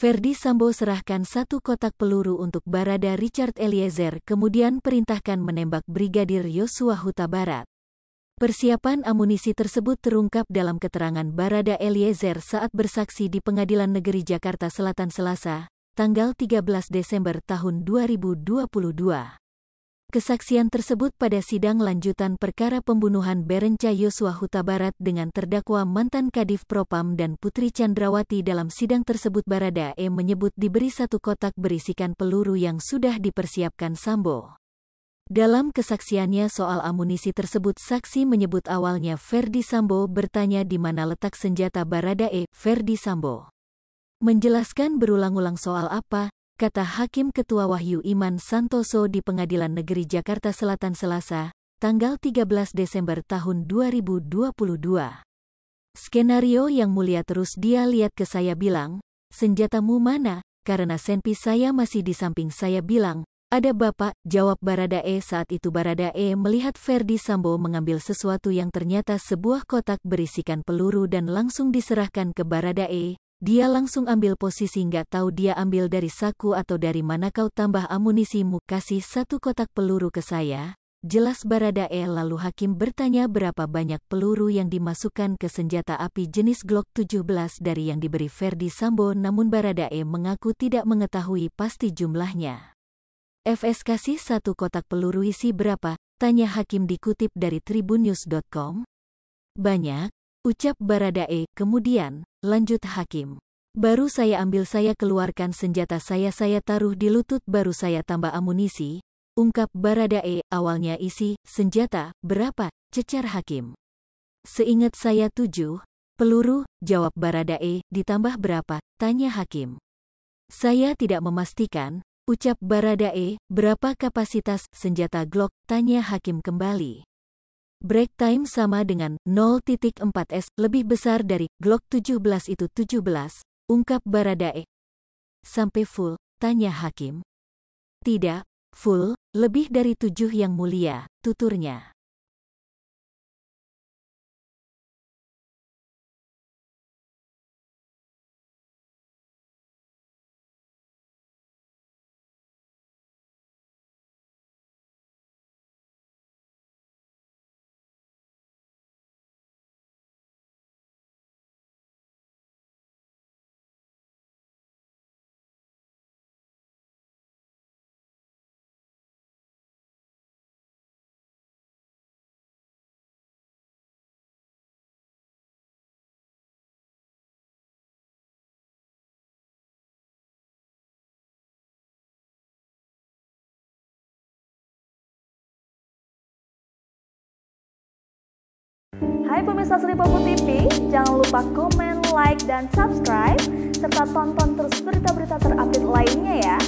Ferdy Sambo serahkan 1 kotak peluru untuk Barada Richard Eliezer, kemudian perintahkan menembak Brigadir Yosua Huta Barat. Persiapan amunisi tersebut terungkap dalam keterangan Barada Eliezer saat bersaksi di Pengadilan Negeri Jakarta Selatan Selasa, tanggal 13 Desember tahun 2022. Kesaksian tersebut pada sidang lanjutan perkara pembunuhan Berencana Yosua Huta Barat dengan terdakwa mantan Kadif Propam dan Putri Chandrawati. Dalam sidang tersebut Barada E menyebut diberi 1 kotak berisikan peluru yang sudah dipersiapkan Sambo. Dalam kesaksiannya soal amunisi tersebut, saksi menyebut awalnya Ferdy Sambo bertanya di mana letak senjata Barada E. Ferdy Sambo menjelaskan berulang-ulang soal apa, kata Hakim Ketua Wahyu Iman Santoso di Pengadilan Negeri Jakarta Selatan Selasa, tanggal 13 Desember tahun 2022. Skenario yang mulia terus dia lihat ke saya bilang, senjatamu mana? Karena senpi saya masih di samping saya bilang, ada bapak, jawab Barada E. Saat itu Barada E. melihat Ferdy Sambo mengambil sesuatu yang ternyata sebuah kotak berisikan peluru dan langsung diserahkan ke Barada E. Dia langsung ambil posisi, nggak tahu dia ambil dari saku atau dari mana. Kau tambah amunisimu, kasih 1 kotak peluru ke saya, jelas Barada E. Lalu hakim bertanya berapa banyak peluru yang dimasukkan ke senjata api jenis Glock 17 dari yang diberi Ferdy Sambo, namun Barada E. mengaku tidak mengetahui pasti jumlahnya. FS kasih 1 kotak peluru isi berapa? Tanya hakim dikutip dari tribunnews.com. Banyak, ucap Barada E. Kemudian, lanjut hakim. Baru saya ambil, saya keluarkan senjata saya taruh di lutut, baru saya tambah amunisi, ungkap Barada E. Awalnya isi senjata berapa? Cecar hakim. Seingat saya 7 peluru, jawab Barada E. Ditambah berapa? Tanya hakim. Saya tidak memastikan, ucap Barada E. Berapa kapasitas senjata Glock? Tanya hakim kembali. Break time sama dengan 0.4s, lebih besar dari Glock 17 itu 17, ungkap Barada E. Sampai full? Tanya hakim. Tidak, full, lebih dari 7 yang mulia, tuturnya. Hai pemirsa Sri Popo TV, jangan lupa komen, like, dan subscribe, serta tonton terus berita-berita terupdate lainnya ya.